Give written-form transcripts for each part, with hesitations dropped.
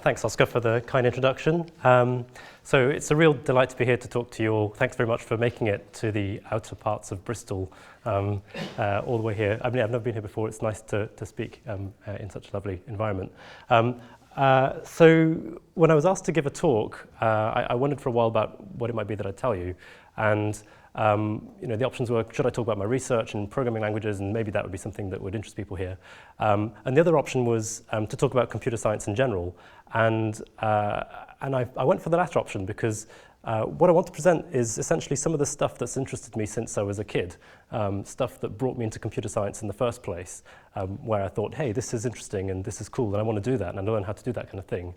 Thanks, Oscar, for the kind introduction. So it's a real delight to be here to talk to you all. Thanks very much for making it to the outer parts of Bristol, all the way here. I mean, I've never been here before. It's nice to speak in such a lovely environment. So when I was asked to give a talk, I wondered for a while about what it might be that I'd tell you. And the options were, should I talk about my research in programming languages, and maybe that would be something that would interest people here. And the other option was to talk about computer science in general. And I went for the latter option because what I want to present is essentially some of the stuff that's interested me since I was a kid, stuff that brought me into computer science in the first place, where I thought, hey, this is interesting and this is cool and I want to do that and I learn how to do that kind of thing.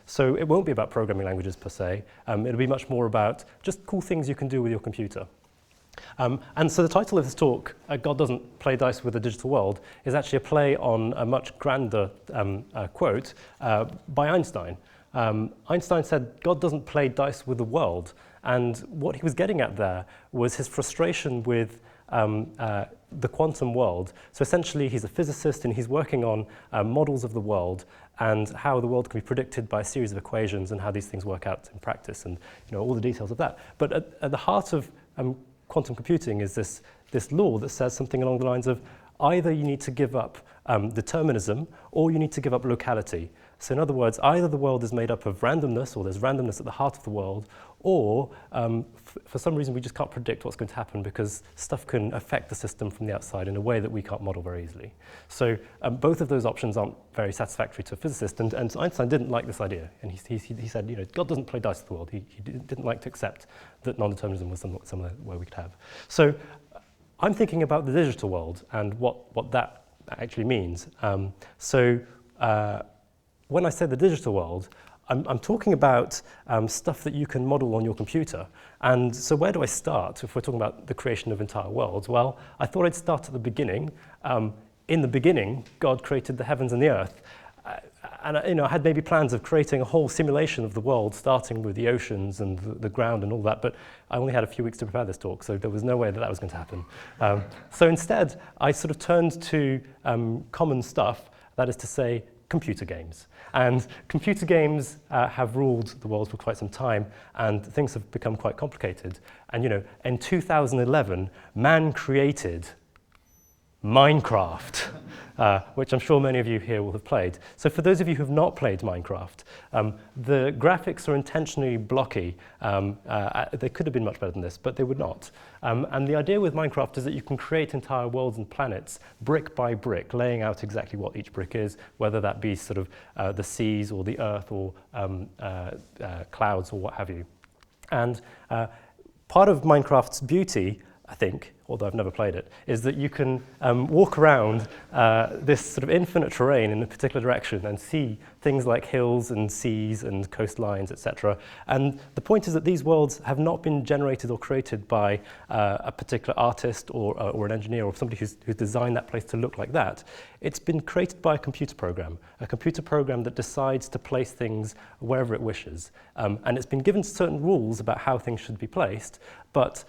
So it won't be about programming languages per se. It'll be much more about just cool things you can do with your computer. And so the title of this talk, God Doesn't Play Dice with the Digital World, is actually a play on a much grander quote by Einstein. Einstein said, God doesn't play dice with the world. And what he was getting at there was his frustration with the quantum world. So essentially, he's a physicist and he's working on models of the world and how the world can be predicted by a series of equations and how these things work out in practice and all the details of that. But at the heart of quantum computing is this law that says something along the lines of either you need to give up determinism or you need to give up locality. So in other words, either the world is made up of randomness, or there's randomness at the heart of the world, or for some reason we just can't predict what's going to happen because stuff can affect the system from the outside in a way that we can't model very easily. So both of those options aren't very satisfactory to a physicist, and Einstein didn't like this idea. And he said, God doesn't play dice with the world. He didn't like to accept that non-determinism was somewhere where we could have. So I'm thinking about the digital world and what that actually means. When I say the digital world, I'm talking about stuff that you can model on your computer. And so where do I start if we're talking about the creation of entire worlds? Well, I thought I'd start at the beginning. In the beginning, God created the heavens and the earth. And I had maybe plans of creating a whole simulation of the world, starting with the oceans and the ground and all that, but I only had a few weeks to prepare this talk, so there was no way that was going to happen. So instead, I sort of turned to common stuff, that is to say, computer games. And computer games have ruled the world for quite some time, and things have become quite complicated. And in 2011, man created Minecraft, which I'm sure many of you here will have played. So for those of you who have not played Minecraft, the graphics are intentionally blocky. They could have been much better than this, but they would not. And the idea with Minecraft is that you can create entire worlds and planets brick by brick, laying out exactly what each brick is, whether that be sort of the seas or the earth or clouds or what have you. And part of Minecraft's beauty, I think, although I've never played it, is that you can walk around this sort of infinite terrain in a particular direction and see things like hills and seas and coastlines, etc. And the point is that these worlds have not been generated or created by a particular artist or an engineer or somebody who's designed that place to look like that. It's been created by a computer program that decides to place things wherever it wishes. And it's been given certain rules about how things should be placed, but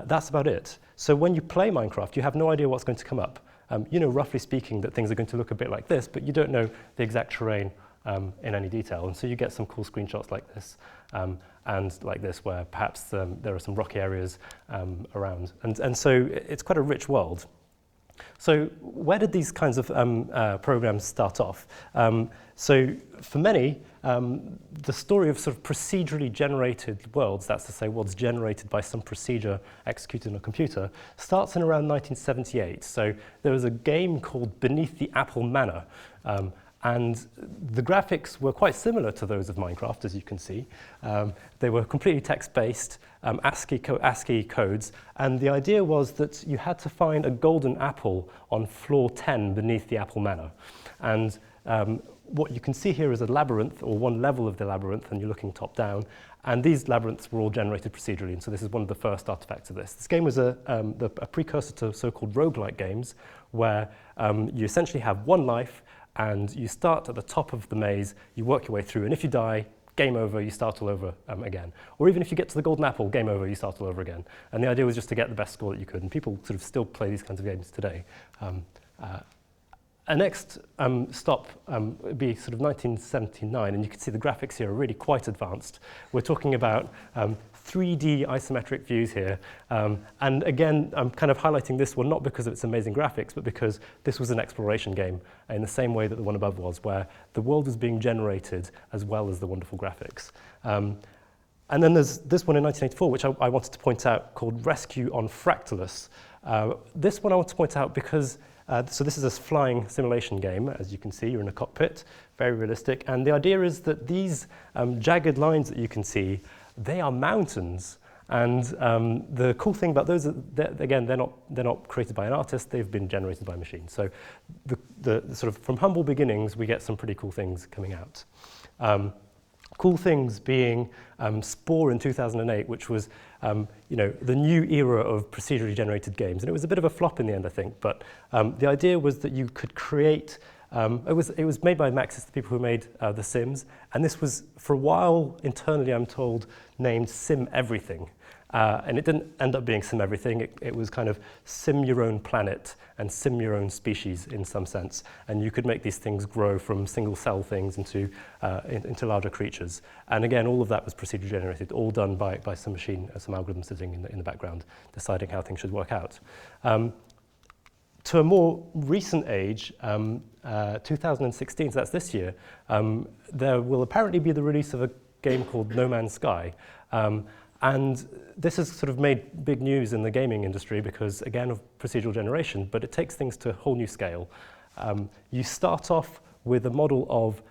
that's about it. So when you play Minecraft, you have no idea what's going to come up. Roughly speaking, that things are going to look a bit like this, but you don't know the exact terrain in any detail. And so you get some cool screenshots like this, and like this, where perhaps there are some rocky areas around. And so it's quite a rich world. So where did these kinds of programs start off? So for many, the story of sort of procedurally generated worlds, that's to say worlds generated by some procedure executed on a computer, starts in around 1978. So there was a game called Beneath the Apple Manor. And the graphics were quite similar to those of Minecraft, as you can see. They were completely text-based, ASCII codes, and the idea was that you had to find a golden apple on floor 10 beneath the Apple Manor. And what you can see here is a labyrinth, or one level of the labyrinth, and you're looking top-down. And these labyrinths were all generated procedurally, and so this is one of the first artifacts of this. This game was a precursor to so-called roguelike games, where you essentially have one life, and you start at the top of the maze, you work your way through, and if you die, game over, you start all over again. Or even if you get to the golden apple, game over, you start all over again. And the idea was just to get the best score that you could, and people sort of still play these kinds of games today. Our next stop would be sort of 1979, and you can see the graphics here are really quite advanced. We're talking about 3D isometric views here. And again, I'm kind of highlighting this one not because of its amazing graphics, but because this was an exploration game in the same way that the one above was, where the world was being generated as well as the wonderful graphics. And then there's this one in 1984, which I wanted to point out, called Rescue on Fractals. This one I want to point out because so this is a flying simulation game. As you can see, you're in a cockpit, very realistic. And the idea is that these jagged lines that you can see, they are mountains. And the cool thing about those, again, they're not created by an artist, they've been generated by machines. So the sort of from humble beginnings, we get some pretty cool things coming out. Cool things being Spore in 2008, which was the new era of procedurally generated games. And it was a bit of a flop in the end, I think. But the idea was that you could create, it was made by Maxis, the people who made The Sims. And this was, for a while, internally, I'm told, named Sim Everything. And it didn't end up being Sim Everything. It was kind of sim your own planet and sim your own species in some sense. And you could make these things grow from single cell things into larger creatures. And again, all of that was procedurally generated, all done by some machine, some algorithm sitting in the background, deciding how things should work out. To a more recent age, 2016, so that's this year, there will apparently be the release of a game called No Man's Sky. And this has sort of made big news in the gaming industry because, again, of procedural generation, but it takes things to a whole new scale. You start off with a model of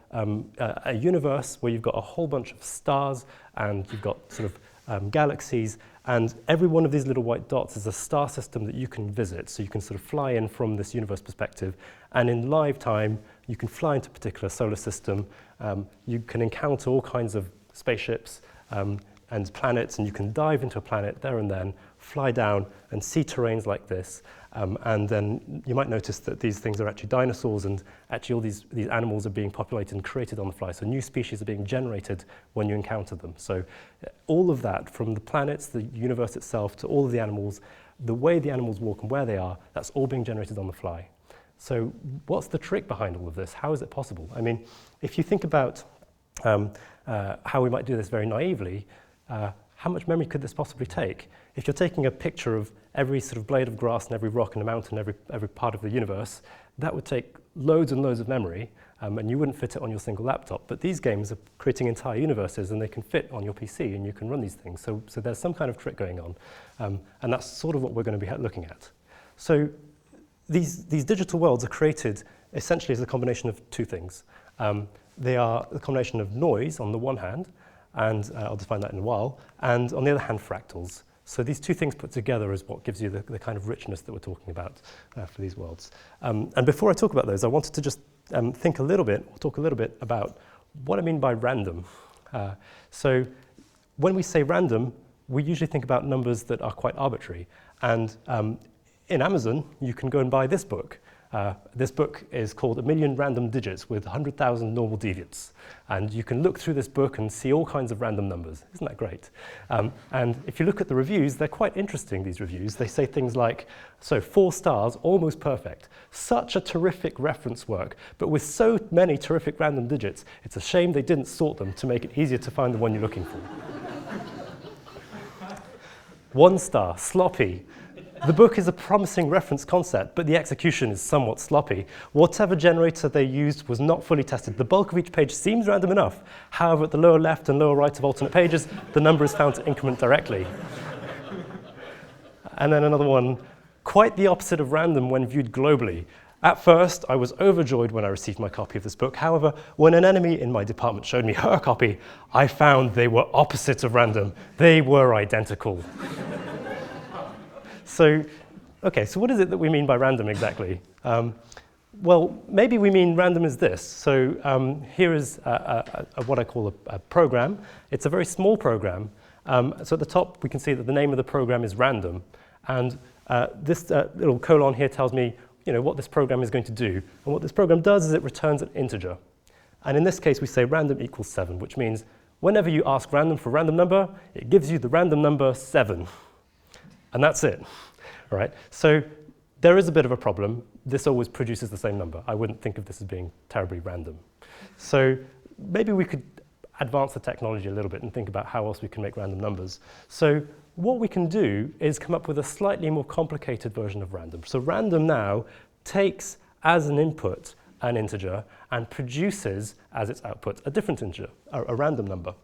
a universe where you've got a whole bunch of stars and you've got sort of galaxies, and every one of these little white dots is a star system that you can visit. So you can sort of fly in from this universe perspective, and in live time, you can fly into a particular solar system. You can encounter all kinds of spaceships, and planets, and you can dive into a planet there and then, fly down and see terrains like this. And then you might notice that these things are actually dinosaurs, and actually all these animals are being populated and created on the fly. So new species are being generated when you encounter them. So all of that, from the planets, the universe itself, to all of the animals, the way the animals walk and where they are, that's all being generated on the fly. So what's the trick behind all of this? How is it possible? I mean, if you think about how we might do this very naively, how much memory could this possibly take? If you're taking a picture of every sort of blade of grass and every rock and a mountain, every part of the universe, that would take loads and loads of memory, and you wouldn't fit it on your single laptop. But these games are creating entire universes, and they can fit on your PC, and you can run these things. So there's some kind of trick going on, and that's sort of what we're going to be looking at. So these digital worlds are created essentially as a combination of two things. They are a combination of noise on the one hand, and I'll define that in a while, and on the other hand, fractals. So these two things put together is what gives you the kind of richness that we're talking about for these worlds. And before I talk about those, I wanted to just talk a little bit about what I mean by random. So when we say random, we usually think about numbers that are quite arbitrary. And in Amazon, you can go and buy this book. This book is called 1,000,000 Random Digits with 100,000 Normal Deviates. And you can look through this book and see all kinds of random numbers. Isn't that great? And if you look at the reviews, they're quite interesting, these reviews. They say things like, so 4 stars, almost perfect. Such a terrific reference work, but with so many terrific random digits, it's a shame they didn't sort them to make it easier to find the one you're looking for. 1 star, sloppy. The book is a promising reference concept, but the execution is somewhat sloppy. Whatever generator they used was not fully tested. The bulk of each page seems random enough. However, at the lower left and lower right of alternate pages, the number is found to increment directly. And then another one, quite the opposite of random when viewed globally. At first, I was overjoyed when I received my copy of this book. However, when an enemy in my department showed me her copy, I found they were opposite of random. They were identical. So, okay, so what is it that we mean by random exactly? Well, maybe we mean random as this. So here is what I call a program. It's a very small program. So at the top, we can see that the name of the program is random. And this little colon here tells me what this program is going to do. And what this program does is it returns an integer. And in this case, we say random equals 7, which means whenever you ask random for a random number, it gives you the random number 7. And that's it. All right? So There is a bit of a problem. This always produces the same number. I wouldn't think of this as being terribly random. So maybe we could advance the technology a little bit and think about how else we can make random numbers. So what we can do is come up with a slightly more complicated version of random. So random now takes as an input an integer and produces as its output a different integer, a random number.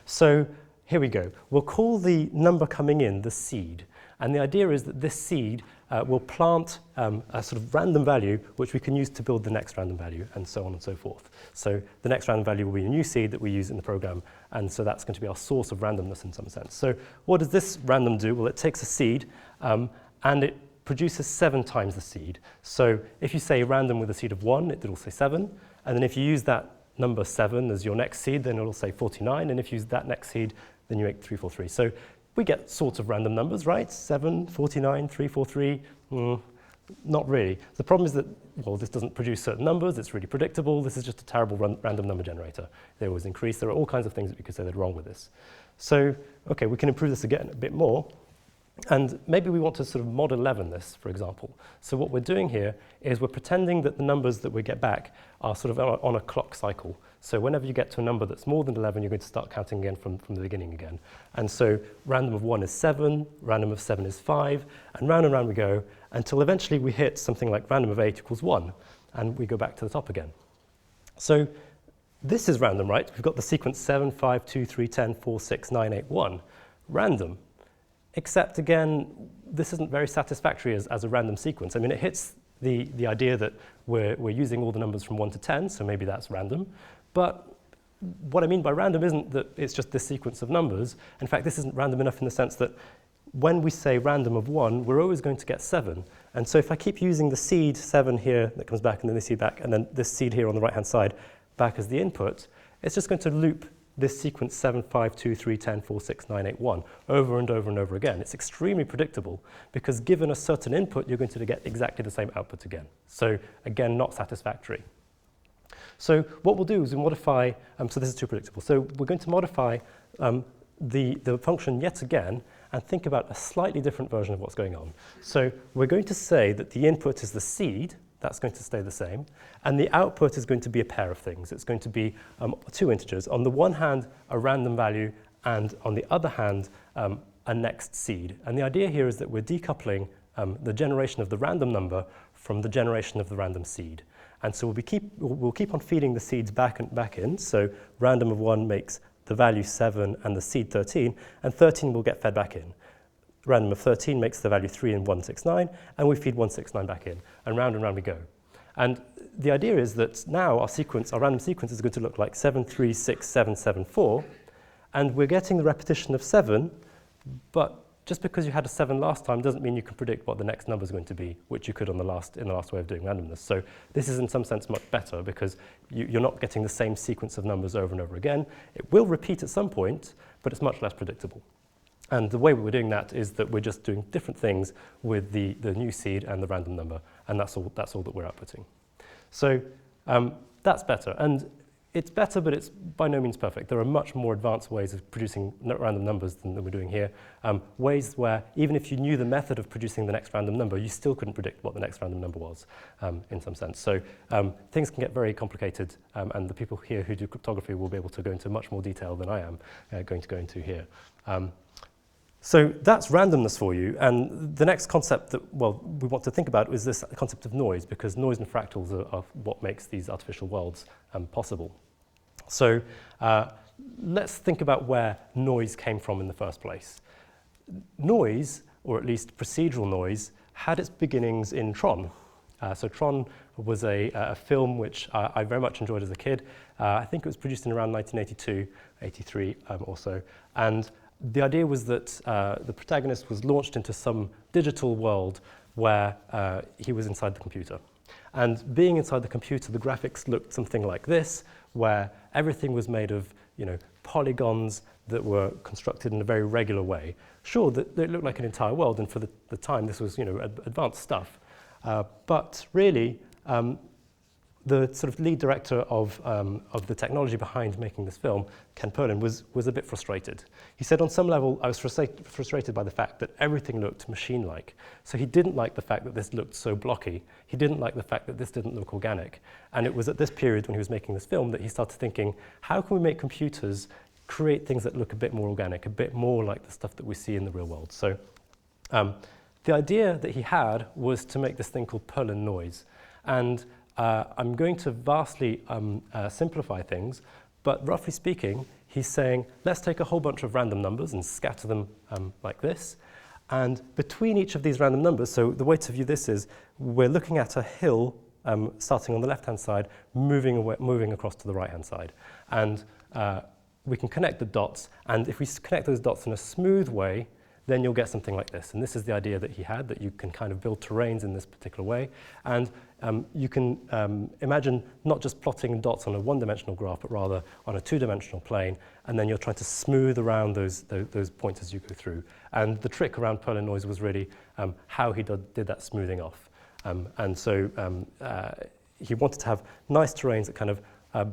So here we go. We'll call the number coming in the seed. And the idea is that this seed will plant a sort of random value which we can use to build the next random value, and so on and so forth. So the next random value will be a new seed that we use in the program, and so that's going to be our source of randomness in some sense. So what does this random do? Well, it takes a seed and it produces 7 times the seed. So if you say random with a seed of 1, it will say 7, and then if you use that number 7 as your next seed, then it'll say 49, and if you use that next seed, then you make 343. So we get sorts of random numbers, right? 7, 49, 343, not really. The problem is that, well, this doesn't produce certain numbers, it's really predictable, this is just a terrible random number generator. They always increase, there are all kinds of things that we could say that are wrong with this. So, okay, we can improve this again a bit more, and maybe we want to sort of mod 11 this, for example. So what we're doing here is we're pretending that the numbers that we get back are sort of on a clock cycle. So whenever you get to a number that's more than 11, you're going to start counting again from the beginning again. And so random of 1 is 7, random of 7 is 5, and round we go until eventually we hit something like random of 8 equals 1, and we go back to the top again. So this is random, right? We've got the sequence 7, 5, 2, 3, 10, 4, 6, 9, 8, 1. Random. Except, again, this isn't very satisfactory as a random sequence. I mean, it hits the idea that we're using all the numbers from 1 to 10, so maybe that's random. But what I mean by random isn't that it's just this sequence of numbers. In fact, this isn't random enough in the sense that when we say random of 1, we're always going to get 7. And so if I keep using the seed 7 here that comes back, and then this seed back, and then this seed here on the right-hand side back as the input, it's just going to loop this sequence 7, 5, 2, 3, 10, 4, 6, 9, 8, 1 over and over and over again. It's extremely predictable because given a certain input, you're going to get exactly the same output again. So again, not satisfactory. So what we'll do is we modify, so this is too predictable. So we're going to modify the function yet again and think about a slightly different version of what's going on. So we're going to say that the input is the seed. That's going to stay the same. And the output is going to be a pair of things. It's going to be 2 integers. On the one hand, a random value, and on the other hand, a next seed. And the idea here is that we're decoupling the generation of the random number from the generation of the random seed. And so we'll keep on feeding the seeds back in. So random of 1 makes the value 7 and the seed 13, and 13 will get fed back in. Random of 13 makes the value 3 and 169, and we feed 169 back in, and round we go. And the idea is that now our random sequence is going to look like 7, 3, 6, 7, 7, 4, and we're getting the repetition of 7, but just because you had a 7 last time doesn't mean you can predict what the next number is going to be, which you could in the last way of doing randomness. So this is in some sense much better because you're not getting the same sequence of numbers over and over again. It will repeat at some point, but it's much less predictable. And the way we're doing that is that we're just doing different things with the new seed and the random number, and that's all that we're outputting. So that's better. And it's better, but it's by no means perfect. There are much more advanced ways of producing random numbers than we're doing here. Ways where even if you knew the method of producing the next random number, you still couldn't predict what the next random number was in some sense. So things can get very complicated, and the people here who do cryptography will be able to go into much more detail than I am going to go into here. So that's randomness for you, and the next concept that, well, we want to think about is this concept of noise, because noise and fractals are what makes these artificial worlds possible. So let's think about where noise came from in the first place. Noise, or at least procedural noise, had its beginnings in Tron. So Tron was a film which I very much enjoyed as a kid. I think it was produced in around 1982, 83 or so, and the idea was that the protagonist was launched into some digital world where he was inside the computer. And being inside the computer, the graphics looked something like this, where everything was made of polygons that were constructed in a very regular way. Sure, it looked like an entire world, and for the time this was advanced stuff. But really, the sort of lead director of the technology behind making this film, Ken Perlin, was a bit frustrated. He said, on some level, I was frustrated by the fact that everything looked machine-like. So he didn't like the fact that this looked so blocky. He didn't like the fact that this didn't look organic. And it was at this period when he was making this film that he started thinking, how can we make computers create things that look a bit more organic, a bit more like the stuff that we see in the real world? So the idea that he had was to make this thing called Perlin noise. And I'm going to vastly simplify things, but roughly speaking, he's saying, let's take a whole bunch of random numbers and scatter them like this. And between each of these random numbers, so the way to view this is, we're looking at a hill starting on the left-hand side, moving across to the right-hand side. And we can connect the dots, and if we connect those dots in a smooth way, then you'll get something like this. And this is the idea that he had, that you can kind of build terrains in this particular way. And you can imagine not just plotting dots on a one-dimensional graph, but rather on a two-dimensional plane, and then you're trying to smooth around those points as you go through. And the trick around Perlin noise was really how he did that smoothing off. And so he wanted to have nice terrains that kind of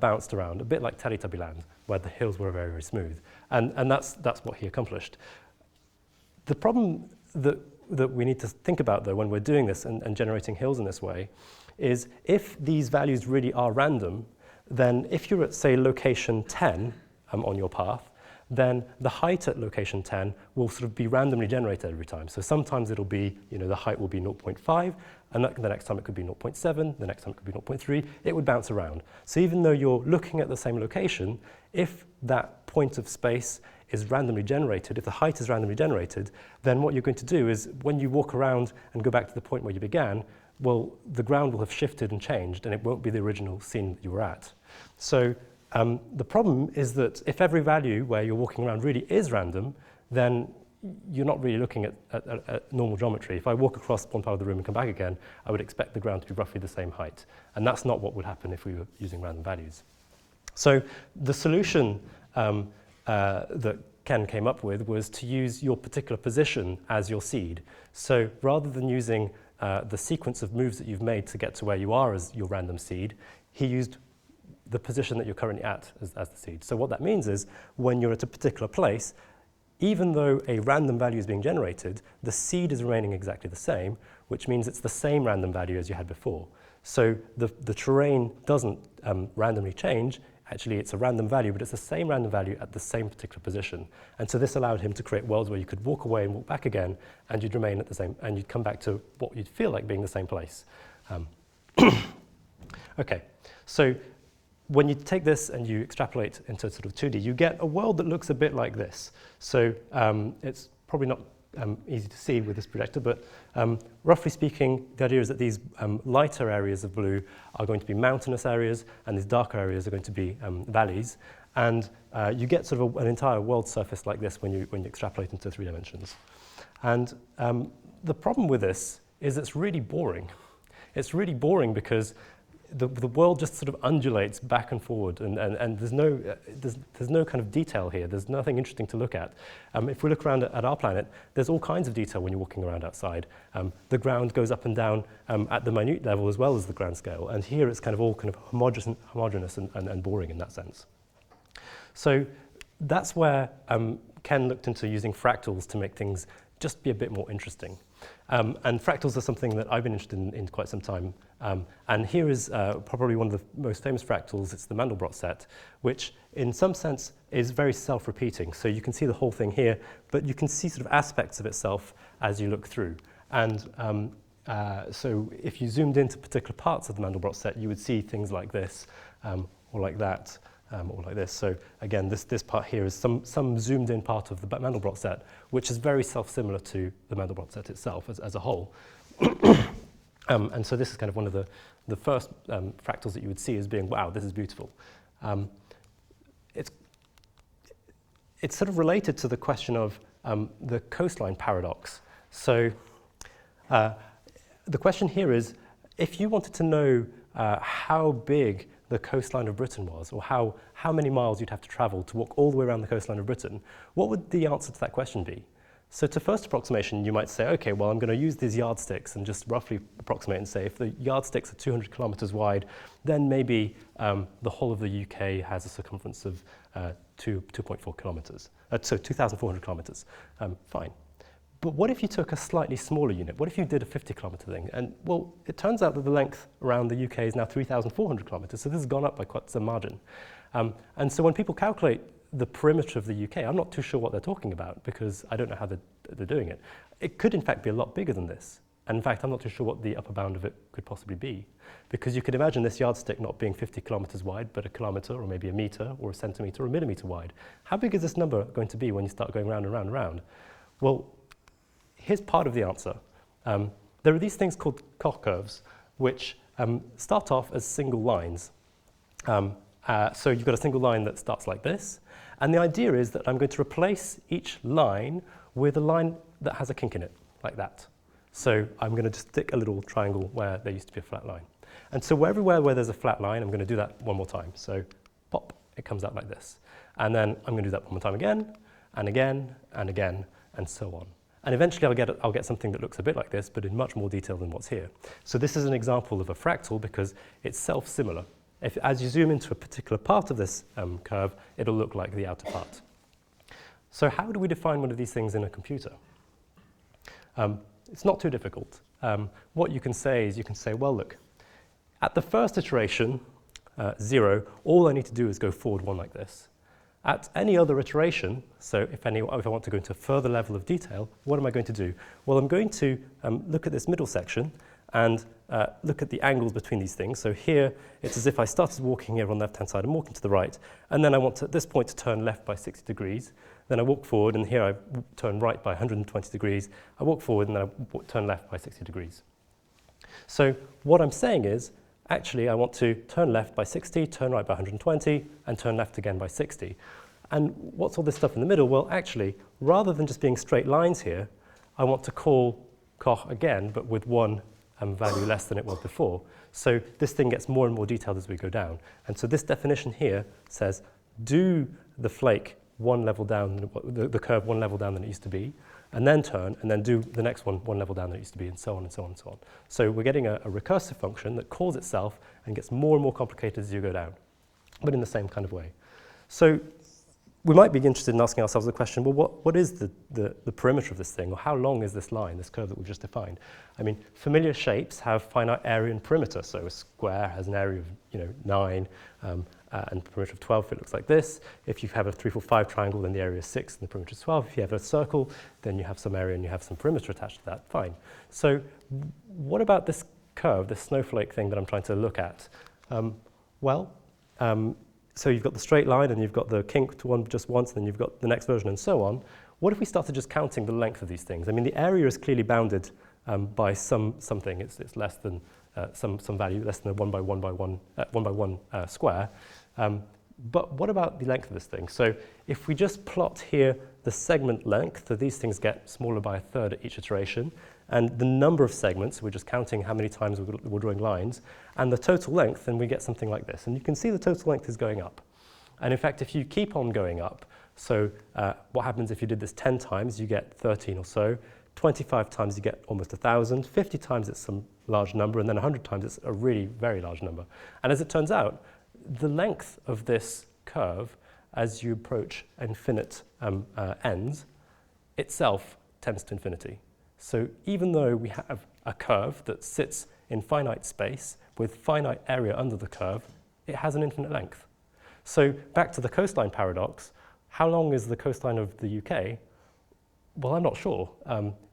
bounced around, a bit like Teletubby Land, where the hills were very, very smooth. And that's what he accomplished. The problem that we need to think about, though, when we're doing this and generating hills in this way, is if these values really are random, then if you're at, say, location 10 on your path, then the height at location 10 will sort of be randomly generated every time. So sometimes it'll be, the height will be 0.5, and the next time it could be 0.7, the next time it could be 0.3. It would bounce around. So even though you're looking at the same location, if that point of space is randomly generated, if the height is randomly generated, then what you're going to do is when you walk around and go back to the point where you began, well, the ground will have shifted and changed, and it won't be the original scene that you were at. So the problem is that if every value where you're walking around really is random, then you're not really looking at normal geometry. If I walk across one part of the room and come back again, I would expect the ground to be roughly the same height. And that's not what would happen if we were using random values. So the solution that Ken came up with was to use your particular position as your seed. So rather than using the sequence of moves that you've made to get to where you are as your random seed, he used the position that you're currently at as the seed. So what that means is when you're at a particular place, even though a random value is being generated, the seed is remaining exactly the same, which means it's the same random value as you had before. So the terrain doesn't randomly change. Actually, it's a random value, but it's the same random value at the same particular position. And so this allowed him to create worlds where you could walk away and walk back again, and you'd remain at the same, and you'd come back to what you'd feel like being the same place. Okay, so when you take this and you extrapolate into sort of 2D, you get a world that looks a bit like this. So it's probably not easy to see with this projector, but roughly speaking, the idea is that these lighter areas of blue are going to be mountainous areas, and these darker areas are going to be valleys. And you get sort of an entire world surface like this when you extrapolate into 3 dimensions. And the problem with this is it's really boring. It's really boring because the world just sort of undulates back and forward, and there's no kind of detail here. There's nothing interesting to look at. If we look around at our planet, there's all kinds of detail when you're walking around outside. The ground goes up and down at the minute level as well as the grand scale, and here it's kind of all kind of homogeneous and boring in that sense. So that's where Ken looked into using fractals to make things just be a bit more interesting. And fractals are something that I've been interested in quite some time. And here is probably one of the most famous fractals. It's the Mandelbrot set, which in some sense is very self-repeating. So you can see the whole thing here, but you can see sort of aspects of itself as you look through. And so if you zoomed into particular parts of the Mandelbrot set, you would see things like this, or like that, or like this. So again, this part here is some zoomed in part of the Mandelbrot set, which is very self-similar to the Mandelbrot set itself as a whole. And so this is kind of one of the first fractals that you would see as being, wow, this is beautiful. It's sort of related to the question of the coastline paradox. So the question here is, if you wanted to know how big the coastline of Britain was, or how many miles you'd have to travel to walk all the way around the coastline of Britain, what would the answer to that question be? So to first approximation, you might say, okay, well, I'm going to use these yardsticks and just roughly approximate and say if the yardsticks are 200 kilometers wide, then maybe the whole of the UK has a circumference of 2.4 kilometers, so 2,400 kilometers. Fine. But what if you took a slightly smaller unit? What if you did a 50-kilometer thing? And, well, it turns out that the length around the UK is now 3,400 kilometers, so this has gone up by quite some margin. And so when people calculate the perimeter of the UK, I'm not too sure what they're talking about because I don't know how they're doing it. It could, in fact, be a lot bigger than this. And in fact, I'm not too sure what the upper bound of it could possibly be. Because you could imagine this yardstick not being 50 kilometers wide, but a kilometer or maybe a meter or a centimeter or a millimeter wide. How big is this number going to be when you start going round and round and round? Well, here's part of the answer. There are these things called Koch curves, which start off as single lines. So you've got a single line that starts like this. And the idea is that I'm going to replace each line with a line that has a kink in it, like that. So I'm going to just stick a little triangle where there used to be a flat line. And so everywhere where there's a flat line, I'm going to do that one more time. So pop, it comes out like this. And then I'm going to do that one more time again, and again, and again, and so on. And eventually I'll get something that looks a bit like this, but in much more detail than what's here. So this is an example of a fractal because it's self-similar. As you zoom into a particular part of this curve, it'll look like the outer part. So how do we define one of these things in a computer? It's not too difficult. What you can say is you can say, well, look, at the first iteration, 0, all I need to do is go forward one like this. At any other iteration, so if I want to go into a further level of detail, what am I going to do? Well, I'm going to look at this middle section and look at the angles between these things. So here, it's as if I started walking here on the left-hand side and walking to the right, and then I want to, at this point, to turn left by 60 degrees. Then I walk forward, and here I turn right by 120 degrees. I walk forward, and then I turn left by 60 degrees. So what I'm saying is, actually, I want to turn left by 60, turn right by 120, and turn left again by 60. And what's all this stuff in the middle? Well, actually, rather than just being straight lines here, I want to call Koch again, but with one value less than it was before. So this thing gets more and more detailed as we go down. And so this definition here says, do the flake one level down, the curve one level down than it used to be, and then turn, and then do the next one level down than it used to be, and so on and so on and so on. So we're getting a recursive function that calls itself and gets more and more complicated as you go down, but in the same kind of way. So we might be interested in asking ourselves the question, well, what is the perimeter of this thing, or how long is this line, this curve that we've just defined? I mean, familiar shapes have finite area and perimeter, so a square has an area of 9, and perimeter of 12 if it looks like this. If you have a 3, 4, 5 triangle, then the area is 6 and the perimeter is 12. If you have a circle, then you have some area and you have some perimeter attached to that. Fine. So what about this curve, this snowflake thing that I'm trying to look at? So you've got the straight line and you've got the kink to one just once, and then you've got the next version and so on. What if we started just counting the length of these things? I mean, the area is clearly bounded by something. It's less than some value, less than a 1 by 1 by 1 square. But what about the length of this thing? So if we just plot here the segment length, so these things get smaller by a third at each iteration, and the number of segments, we're just counting how many times we're drawing lines, and the total length, then we get something like this. And you can see the total length is going up. And in fact, if you keep on going up, so what happens if you did this 10 times, you get 13 or so. 25 times you get almost 1,000. 50 times it's some large number, and then 100 times it's a really very large number. And as it turns out, the length of this curve, as you approach infinite ends, itself tends to infinity. So even though we have a curve that sits in finite space with finite area under the curve, it has an infinite length. So back to the coastline paradox, how long is the coastline of the UK? Well, I'm not sure.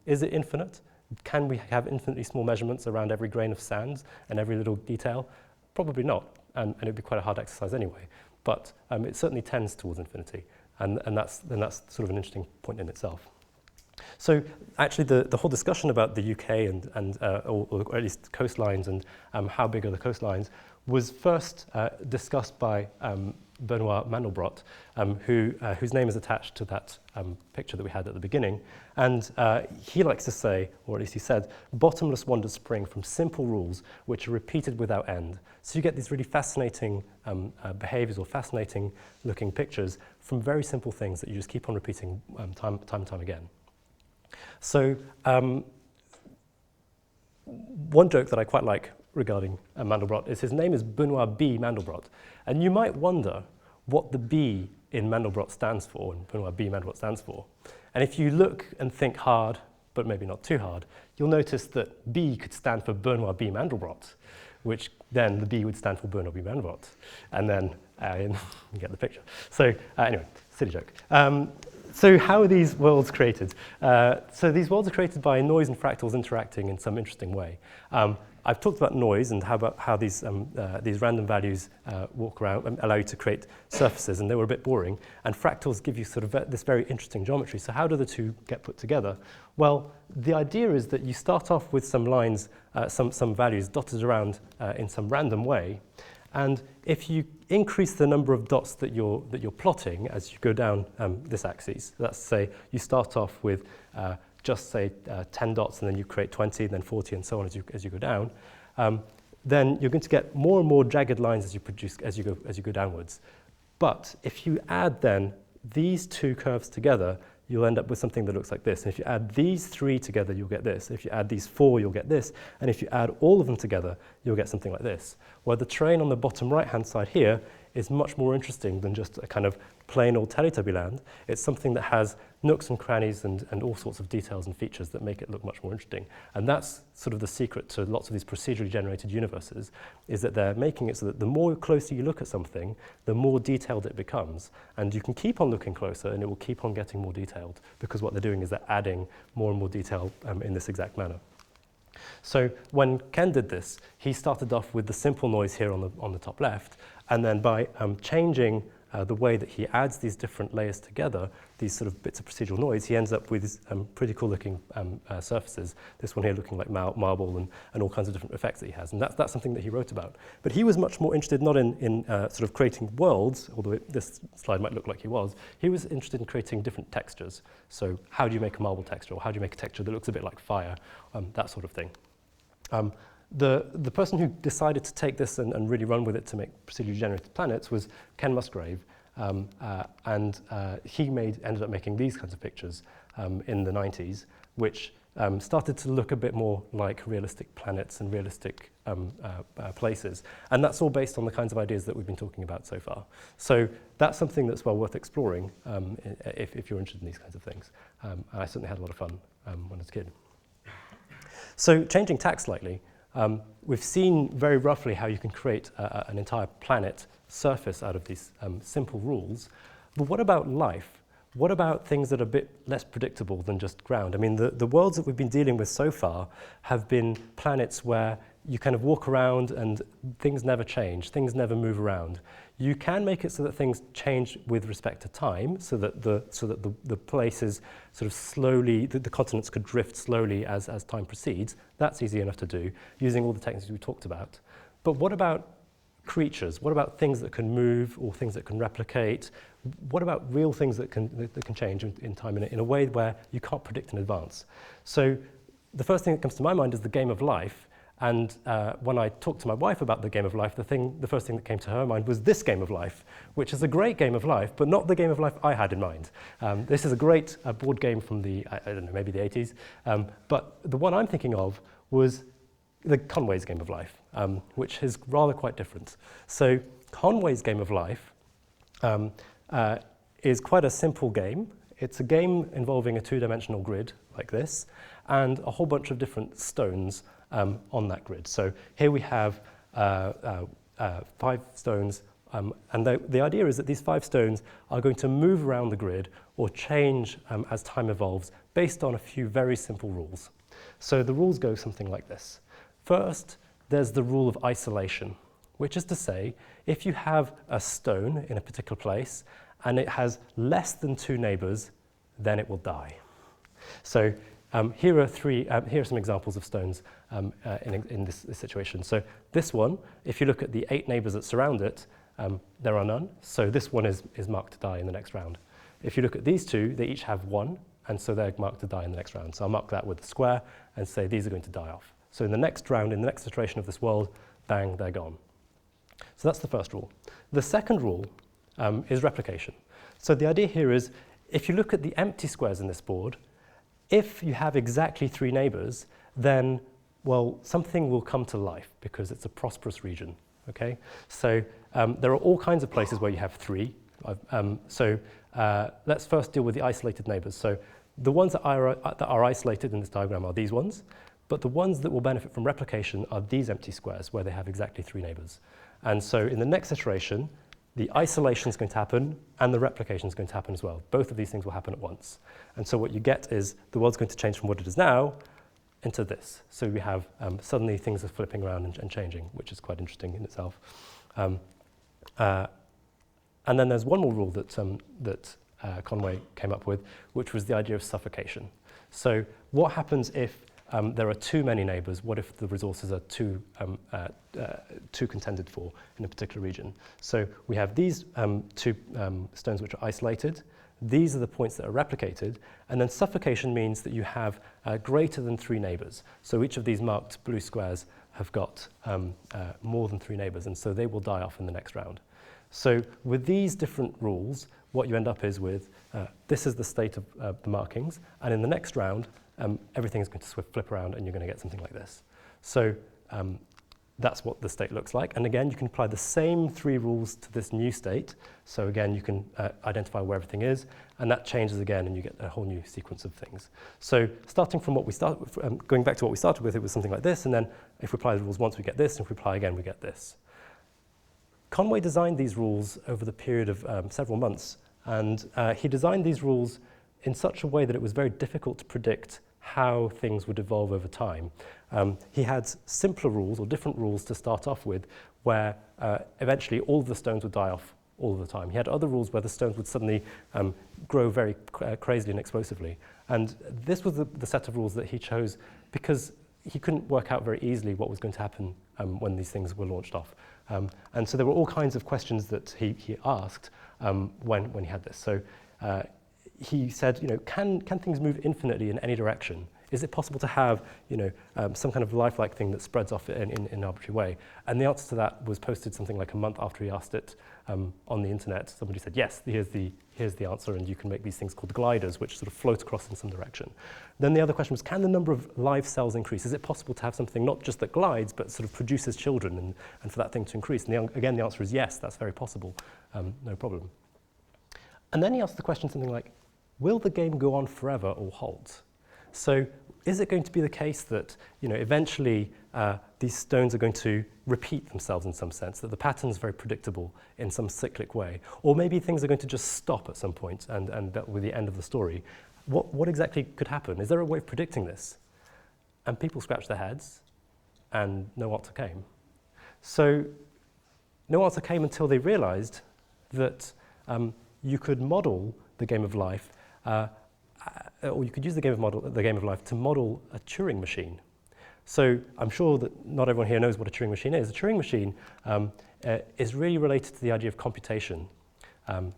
Is it infinite? Can we have infinitely small measurements around every grain of sand and every little detail? Probably not, and it would be quite a hard exercise anyway. But it certainly tends towards infinity, and that's sort of an interesting point in itself. So actually, the whole discussion about the UK or at least coastlines and how big are the coastlines was first discussed by Benoit Mandelbrot, whose name is attached to that picture that we had at the beginning. And he likes to say, or at least he said, bottomless wonders spring from simple rules which are repeated without end. So you get these really fascinating behaviors or fascinating looking pictures from very simple things that you just keep on repeating time and time again. So one joke that I quite like regarding Mandelbrot is his name is Benoit B. Mandelbrot. And you might wonder what the B in Mandelbrot stands for, and Benoit B. Mandelbrot stands for. And if you look and think hard, but maybe not too hard, you'll notice that B could stand for Benoit B. Mandelbrot, which then the B would stand for Benoit B. Mandelbrot. And then you get the picture. So anyway, silly joke. So how are these worlds created? So these worlds are created by noise and fractals interacting in some interesting way. I've talked about noise and how these random values walk around, allow you to create surfaces, and they were a bit boring. And fractals give you sort of this very interesting geometry. So how do the two get put together? Well, the idea is that you start off with some lines, some values dotted around in some random way. And if you increase the number of dots that you're plotting as you go down this axis, let's say you start off with just say 10 dots, and then you create 20, then 40, and so on as you go down, then you're going to get more and more jagged lines as you go downwards. But if you add then these two curves together, you'll end up with something that looks like this. And if you add these three together, you'll get this. If you add these four, you'll get this. And if you add all of them together, you'll get something like this. Where the terrain on the bottom right-hand side here is much more interesting than just a kind of plain old Teletubby land. It's something that has nooks and crannies and all sorts of details and features that make it look much more interesting. And that's sort of the secret to lots of these procedurally generated universes, is that they're making it so that the more closely you look at something, the more detailed it becomes. And you can keep on looking closer, and it will keep on getting more detailed, because what they're doing is they're adding more and more detail in this exact manner. So when Ken did this, he started off with the simple noise here on the top left, and then by changing the way that he adds these different layers together, these sort of bits of procedural noise, he ends up with these pretty cool looking surfaces. This one here looking like marble and all kinds of different effects that he has. And that's something that he wrote about. But he was much more interested not in sort of creating worlds, although this slide might look like he was interested in creating different textures. So how do you make a marble texture, or how do you make a texture that looks a bit like fire, that sort of thing. The person who decided to take this and really run with it to make procedurally generated planets was Ken Musgrave, and he ended up making these kinds of pictures in the 90s, which started to look a bit more like realistic planets and realistic places. And that's all based on the kinds of ideas that we've been talking about so far. So that's something that's well worth exploring if you're interested in these kinds of things. And I certainly had a lot of fun when I was a kid. So changing tack slightly, we've seen very roughly how you can create an entire planet surface out of these simple rules. But what about life? What about things that are a bit less predictable than just ground? I mean, the worlds that we've been dealing with so far have been planets where you kind of walk around and things never change, things never move around. You can make it so that things change with respect to time, so that the places sort of slowly, the continents could drift slowly as time proceeds. That's easy enough to do, using all the techniques we talked about. But what about creatures? What about things that can move or things that can replicate? What about real things that can change in time in a way where you can't predict in advance? So the first thing that comes to my mind is the game of life. And when I talked to my wife about the game of life, the first thing that came to her mind was this game of life, which is a great game of life, but not the game of life I had in mind. This is a great board game from the, I don't know, maybe the 80s. But the one I'm thinking of was the Conway's game of life, which is rather quite different. So Conway's game of life is quite a simple game. It's a game involving a two-dimensional grid like this, and a whole bunch of different stones on that grid. So here we have 5 stones, and the idea is that these 5 stones are going to move around the grid or change as time evolves based on a few very simple rules. So the rules go something like this. First, there's the rule of isolation, which is to say, if you have a stone in a particular place and it has less than 2 neighbors, then it will die. So here are some examples of stones in this situation. So this one, if you look at the 8 neighbors that surround it, there are none. So this one is marked to die in the next round. If you look at these 2, they each have 1, and so they're marked to die in the next round. So I'll mark that with a square and say these are going to die off. So in the next round, in the next iteration of this world, bang, they're gone. So that's the first rule. The second rule is replication. So the idea here is, if you look at the empty squares in this board, if you have exactly 3 neighbors, then, well, something will come to life because it's a prosperous region, okay? So there are all kinds of places where you have 3. Let's first deal with the isolated neighbors. So the ones that are isolated in this diagram are these ones, but the ones that will benefit from replication are these empty squares where they have exactly 3 neighbors. And so in the next iteration, the isolation is going to happen and the replication is going to happen as well. Both of these things will happen at once. And so what you get is the world's going to change from what it is now into this. So we have suddenly things are flipping around and changing, which is quite interesting in itself. And then there's one more rule that Conway came up with, which was the idea of suffocation. So what happens if there are too many neighbors? What if the resources are too contended for in a particular region? So we have these 2 stones which are isolated. These are the points that are replicated. And then suffocation means that you have greater than 3 neighbors. So each of these marked blue squares have got more than 3 neighbors, and so they will die off in the next round. So with these different rules, what you end up is with, this is the state of the markings, and in the next round, everything is going to flip around and you're going to get something like this. So that's what the state looks like. And again, you can apply the same 3 rules to this new state. So again, you can identify where everything is, and that changes again, and you get a whole new sequence of things. So starting from what we start with, going back to what we started with, it was something like this, and then if we apply the rules once, we get this, and if we apply again, we get this. Conway designed these rules over the period of several months, and he designed these rules in such a way that it was very difficult to predict how things would evolve over time. He had simpler rules or different rules to start off with where eventually all of the stones would die off all of the time. He had other rules where the stones would suddenly grow very crazily and explosively. And this was the set of rules that he chose because he couldn't work out very easily what was going to happen when these things were launched off. And so there were all kinds of questions that he asked when he had this. So he said, can things move infinitely in any direction? Is it possible to have, some kind of lifelike thing that spreads off in an arbitrary way? And the answer to that was posted something like a month after he asked it on the internet. Somebody said, yes, here's the answer, and you can make these things called gliders, which sort of float across in some direction. Then the other question was, can the number of live cells increase? Is it possible to have something not just that glides, but sort of produces children, and for that thing to increase? And again, the answer is yes, that's very possible, no problem. And then he asked the question something like, will the game go on forever or halt? So is it going to be the case that eventually these stones are going to repeat themselves in some sense, that the pattern is very predictable in some cyclic way? Or maybe things are going to just stop at some point and that will be the end of the story. What exactly could happen? Is there a way of predicting this? And people scratched their heads and no answer came. So no answer came until they realized that you could model the game of life or you could use the game of life to model a Turing machine. So I'm sure that not everyone here knows what a Turing machine is. A Turing machine is really related to the idea of computation.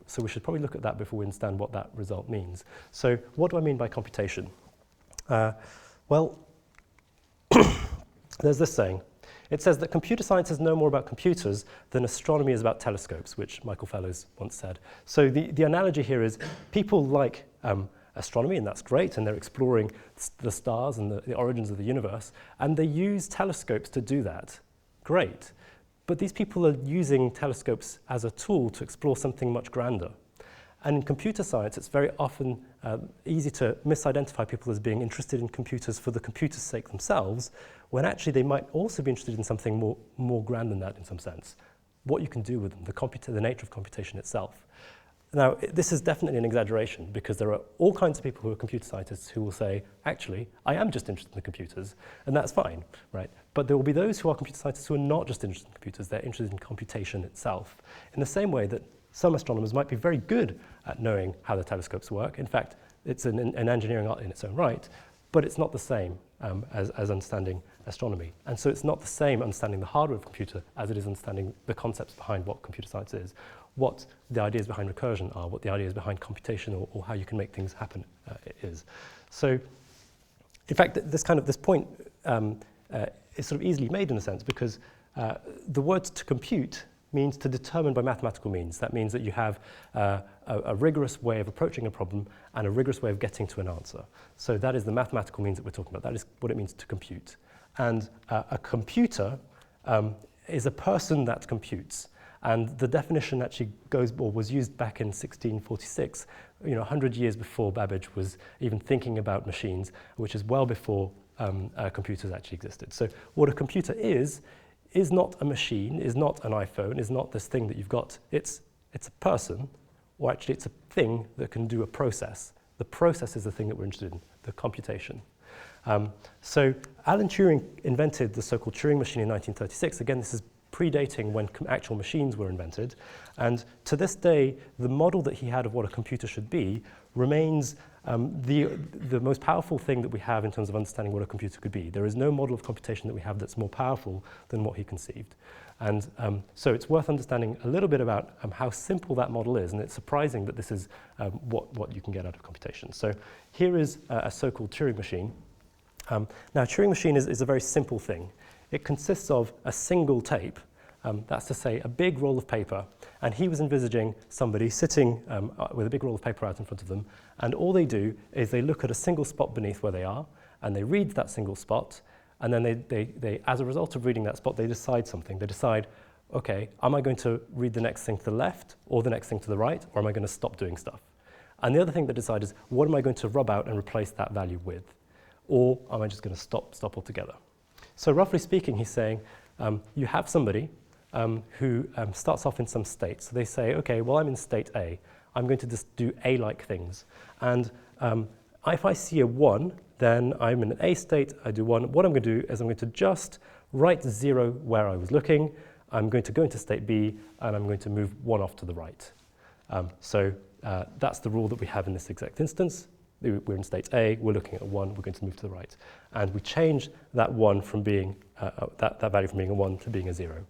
So we should probably look at that before we understand what that result means. So what do I mean by computation? Well, there's this saying. It says that computer science is no more about computers than astronomy is about telescopes, which Michael Fellows once said. So the analogy here is people like astronomy, and that's great, and they're exploring the stars and the origins of the universe, and they use telescopes to do that. Great. But these people are using telescopes as a tool to explore something much grander. And in computer science, it's very often easy to misidentify people as being interested in computers for the computer's sake themselves, when actually they might also be interested in something more grand than that in some sense. What you can do with them, the nature of computation itself. Now, this is definitely an exaggeration because there are all kinds of people who are computer scientists who will say, actually, I am just interested in the computers, and that's fine, right? But there will be those who are computer scientists who are not just interested in computers, they're interested in computation itself. In the same way that some astronomers might be very good at knowing how the telescopes work. In fact, it's an engineering art in its own right, but it's not the same as understanding astronomy. And so it's not the same understanding the hardware of a computer as it is understanding the concepts behind what computer science is, what the ideas behind recursion are, what the ideas behind computation or how you can make things happen is. So, in fact, this point is sort of easily made in a sense because the word to compute means to determine by mathematical means. That means that you have a rigorous way of approaching a problem and a rigorous way of getting to an answer. So that is the mathematical means that we're talking about. That is what it means to compute. And a computer is a person that computes. And the definition actually was used back in 1646, 100 years before Babbage was even thinking about machines, which is well before computers actually existed. So what a computer is not a machine, is not an iPhone, is not this thing that you've got. It's a person, or actually it's a thing that can do a process. The process is the thing that we're interested in, the computation. So Alan Turing invented the so-called Turing machine in 1936. Again, this is predating when actual machines were invented. And to this day, the model that he had of what a computer should be remains the most powerful thing that we have in terms of understanding what a computer could be. There is no model of computation that we have that's more powerful than what he conceived. And so it's worth understanding a little bit about how simple that model is. And it's surprising that this is what you can get out of computation. So here is a so-called Turing machine. Now, a Turing machine is a very simple thing. It consists of a single tape, that's to say a big roll of paper, and he was envisaging somebody sitting with a big roll of paper out in front of them, and all they do is they look at a single spot beneath where they are, and they read that single spot, and then they as a result of reading that spot, they decide something. They decide, okay, am I going to read the next thing to the left, or the next thing to the right, or am I going to stop doing stuff? And the other thing they decide is, what am I going to rub out and replace that value with? Or am I just going to stop altogether? So roughly speaking, he's saying you have somebody who starts off in some state. So they say, okay, well, I'm in state A. I'm going to just do A-like things. And if I see a 1, then I'm in an A state, I do 1. What I'm going to do is I'm going to just write 0 where I was looking. I'm going to go into state B, and I'm going to move 1 off to the right. So that's the rule that we have in this exact instance. We're in state A, we're looking at a 1, we're going to move to the right. And we change that 1 from being, that value from being a 1 to being a 0.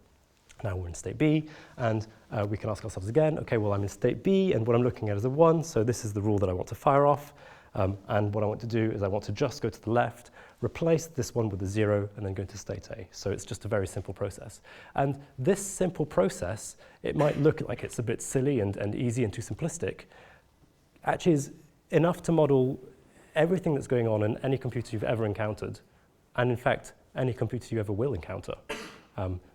Now we're in state B, and we can ask ourselves again, okay, well, I'm in state B, and what I'm looking at is a 1, so this is the rule that I want to fire off. And what I want to do is I want to just go to the left, replace this 1 with a 0, and then go into state A. So it's just a very simple process. And this simple process, it might look like it's a bit silly and easy and too simplistic. Actually is enough to model everything that's going on in any computer you've ever encountered, and in fact, any computer you ever will encounter.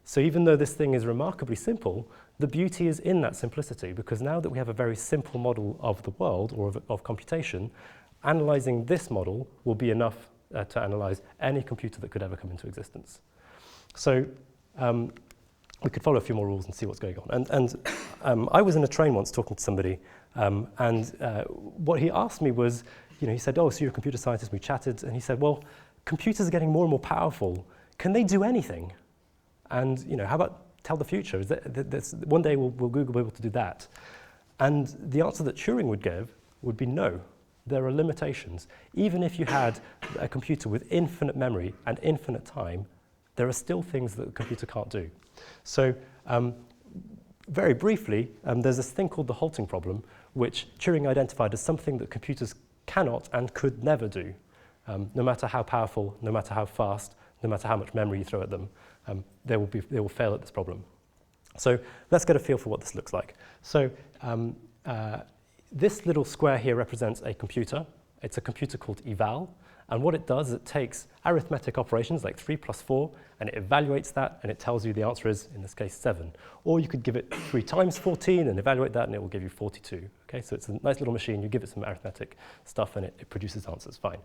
So even though this thing is remarkably simple, the beauty is in that simplicity, because now that we have a very simple model of the world, or of computation, analyzing this model will be enough to analyze any computer that could ever come into existence. So we could follow a few more rules and see what's going on. And I was in a train once talking to somebody, and what he asked me was, he said, oh, so you're a computer scientist. We chatted, and he said, well, computers are getting more and more powerful. Can they do anything? And how about tell the future? One day will Google be able to do that? And the answer that Turing would give would be no. There are limitations. Even if you had a computer with infinite memory and infinite time, there are still things that the computer can't do. So very briefly, there's this thing called the halting problem, which Turing identified as something that computers cannot and could never do. No matter how powerful, no matter how fast, no matter how much memory you throw at them, they will fail at this problem. So let's get a feel for what this looks like. So this little square here represents a computer. It's a computer called eval. And what it does is it takes arithmetic operations like 3 plus 4, and it evaluates that, and it tells you the answer is, in this case, 7. Or you could give it 3 times 14 and evaluate that, and it will give you 42. Okay, so it's a nice little machine. You give it some arithmetic stuff, and it produces answers. Fine.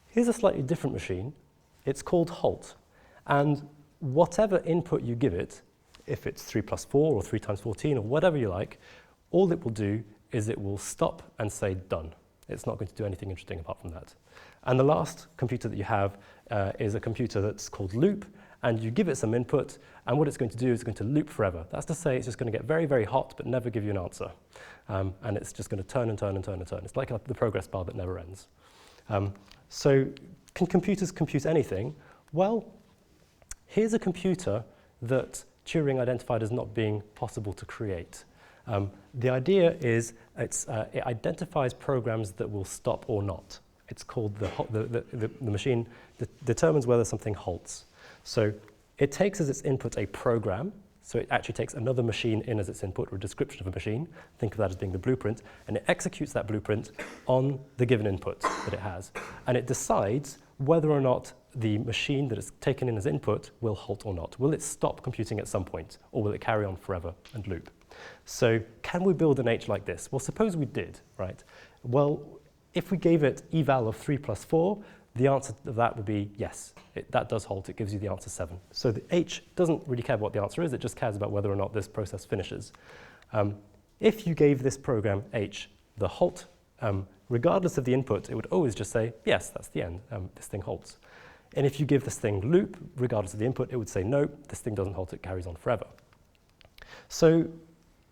Here's a slightly different machine. It's called halt. And whatever input you give it, if it's 3 plus 4 or 3 times 14 or whatever you like, all it will do is it will stop and say done. It's not going to do anything interesting apart from that. And the last computer that you have is a computer that's called loop, and you give it some input, and what it's going to do is it's going to loop forever. That's to say it's just going to get very, very hot but never give you an answer. And it's just going to turn and turn and turn and turn. It's like the progress bar that never ends. So can computers compute anything? Well, here's a computer that Turing identified as not being possible to create. The idea is it identifies programs that will stop or not. It's called the machine that determines whether something halts. So it takes as its input a program. So it actually takes another machine in as its input, or a description of a machine. Think of that as being the blueprint. And it executes that blueprint on the given input that it has. And it decides whether or not the machine that is taken in as input will halt or not. Will it stop computing at some point, or will it carry on forever and loop? So can we build an H like this? Well, suppose we did, right? Well, if we gave it eval of 3 plus 4, the answer to that would be yes. That does halt. It gives you the answer 7. So the H doesn't really care what the answer is. It just cares about whether or not this process finishes. If you gave this program H the halt, regardless of the input, it would always just say, yes, that's the end. This thing halts. And if you give this thing loop, regardless of the input, it would say, no, this thing doesn't halt. It carries on forever. So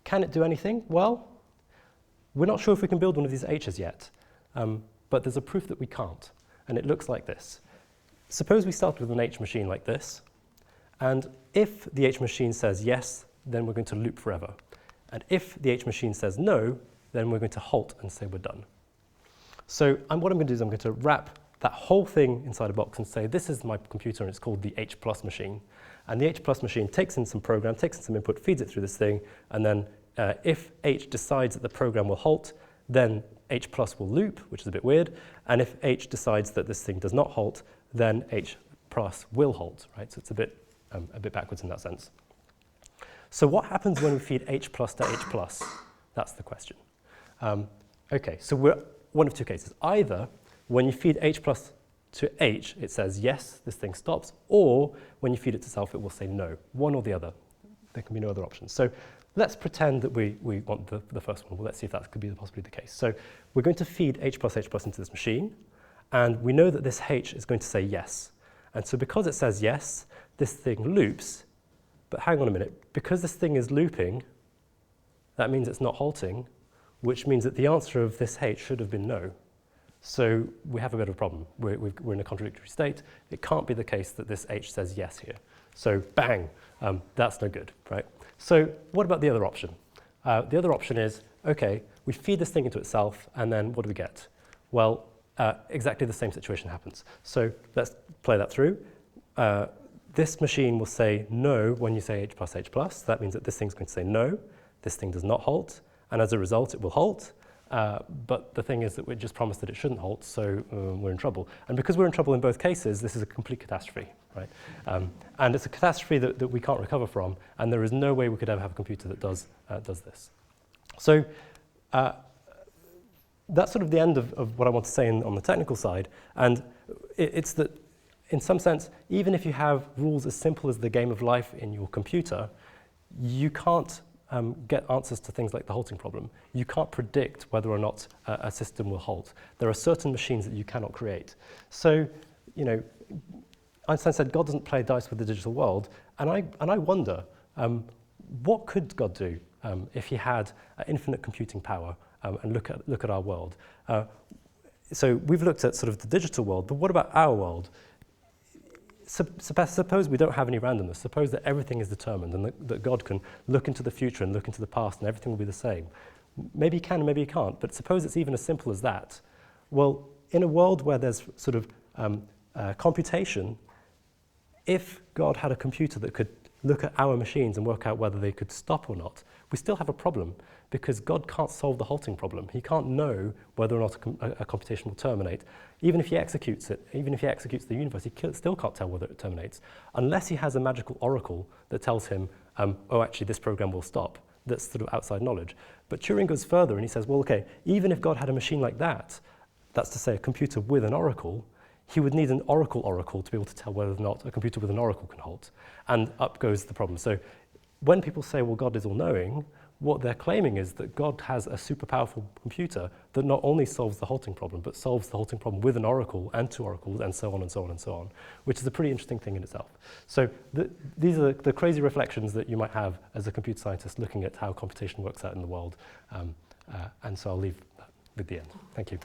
can it do anything? Well, we're not sure if we can build one of these H's yet. But there's a proof that we can't. And it looks like this. Suppose we start with an H machine like this. And if the H machine says yes, then we're going to loop forever. And if the H machine says no, then we're going to halt and say we're done. So what I'm going to do is I'm going to wrap that whole thing inside a box and say, this is my computer, and it's called the H plus machine. And the H plus machine takes in some program, takes in some input, feeds it through this thing, and then if H decides that the program will halt, then H plus will loop, which is a bit weird. And if H decides that this thing does not halt, then H plus will halt, right? So it's a bit backwards in that sense. So what happens when we feed H plus to H plus? That's the question. Okay, so we're one of two cases. Either when you feed H plus to H, it says yes, this thing stops, or when you feed it to self, it will say no. One or the other. There can be no other options. So let's pretend that we want the first one. Well, let's see if that could be possibly the case. So we're going to feed H plus into this machine, and we know that this H is going to say yes. And so because it says yes, this thing loops. But hang on a minute. Because this thing is looping, that means it's not halting, which means that the answer of this H should have been no. So we have a bit of a problem. We're in a contradictory state. It can't be the case that this H says yes here. So bang, that's no good, right? So what about the other option? The other option is, okay, we feed this thing into itself, and then what do we get? Well, exactly the same situation happens. So let's play that through. This machine will say no when you say H plus. That means that this thing's going to say no. This thing does not halt, and as a result, it will halt. But the thing is that we just promised that it shouldn't halt, so we're in trouble. And because we're in trouble in both cases, this is a complete catastrophe, right? And it's a catastrophe that we can't recover from, and there is no way we could ever have a computer that does this. So that's sort of the end of what I want to say on the technical side. And it's that, in some sense, even if you have rules as simple as the game of life in your computer, you can't get answers to things like the halting problem. You can't predict whether or not a system will halt. There are certain machines that you cannot create. So, you know, Einstein said God doesn't play dice with the digital world, and I wonder, what could God do if he had infinite computing power and look at our world? So we've looked at sort of the digital world, but what about our world? Suppose we don't have any randomness. Suppose that everything is determined and that God can look into the future and look into the past and everything will be the same. Maybe he can, maybe he can't, but suppose it's even as simple as that. Well, in a world where there's sort of computation, if God had a computer that could look at our machines and work out whether they could stop or not, we still have a problem because God can't solve the halting problem. He can't know whether or not a computation will terminate. Even if he executes it, even if he executes the universe, he still can't tell whether it terminates, unless he has a magical oracle that tells him, oh, actually, this program will stop. That's sort of outside knowledge. But Turing goes further and he says, well, okay, even if God had a machine like that, that's to say a computer with an oracle, he would need an oracle to be able to tell whether or not a computer with an oracle can halt. And up goes the problem. So when people say, well, God is all-knowing, what they're claiming is that God has a super powerful computer that not only solves the halting problem, but solves the halting problem with an oracle and two oracles and so on and so on and so on, which is a pretty interesting thing in itself. So these are the crazy reflections that you might have as a computer scientist looking at how computation works out in the world. And so I'll leave that with the end. Thank you.